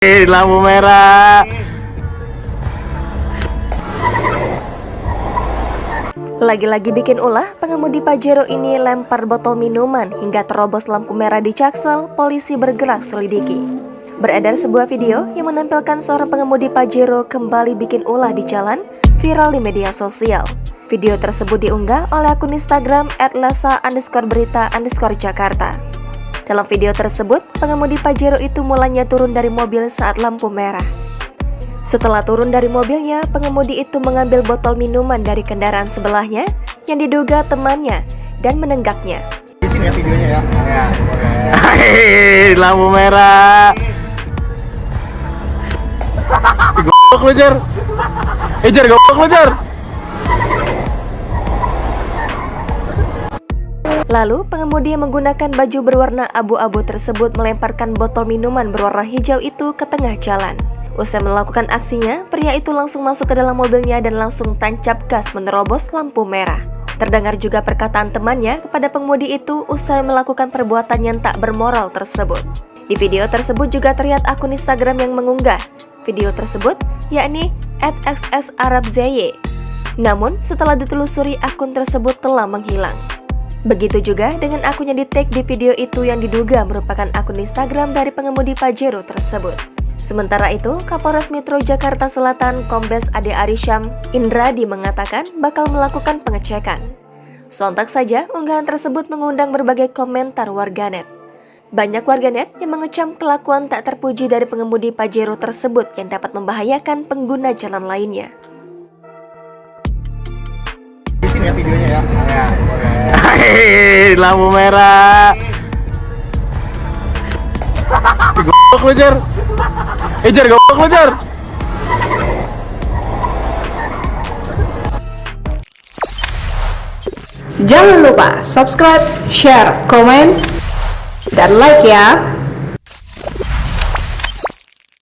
Lampu merah. Lagi-lagi bikin ulah, pengemudi Pajero ini lempar botol minuman hingga terobos lampu merah di Jaksel. Polisi bergerak selidiki. Beredar sebuah video yang menampilkan seorang pengemudi Pajero kembali bikin ulah di jalan, viral di media sosial. Video tersebut diunggah oleh akun Instagram @lesa_berita_jakarta. Dalam video tersebut, pengemudi Pajero itu mulanya turun dari mobil saat lampu merah. Setelah turun dari mobilnya, pengemudi itu mengambil botol minuman dari kendaraan sebelahnya yang diduga temannya dan menenggaknya. Di sini ya videonya ya. Ya, boleh. Lampu merah. Goblok lu, Jar. Jar, goblok lu, Jar. Lalu, pengemudi yang menggunakan baju berwarna abu-abu tersebut melemparkan botol minuman berwarna hijau itu ke tengah jalan. Usai melakukan aksinya, pria itu langsung masuk ke dalam mobilnya dan langsung tancap gas menerobos lampu merah. Terdengar juga perkataan temannya kepada pengemudi itu usai melakukan perbuatan yang tak bermoral tersebut. Di video tersebut juga terlihat akun Instagram yang mengunggah video tersebut, yakni @xsarabzy. Namun, setelah ditelusuri, akun tersebut telah menghilang. Begitu juga dengan akun yang di-tag di video itu yang diduga merupakan akun Instagram dari pengemudi Pajero tersebut. Sementara itu, Kapolres Metro Jakarta Selatan Kombes Ade Arisham Indradi mengatakan bakal melakukan pengecekan. Sontak saja, unggahan tersebut mengundang berbagai komentar warganet. Banyak warganet yang mengecam kelakuan tak terpuji dari pengemudi Pajero tersebut yang dapat membahayakan pengguna jalan lainnya. Di sini ya videonya ya. Ya, boleh. Lampu merah. Goblok lu, Jar. Jar, goblok lu, Jar. Jangan lupa subscribe, share, komen, dan like ya.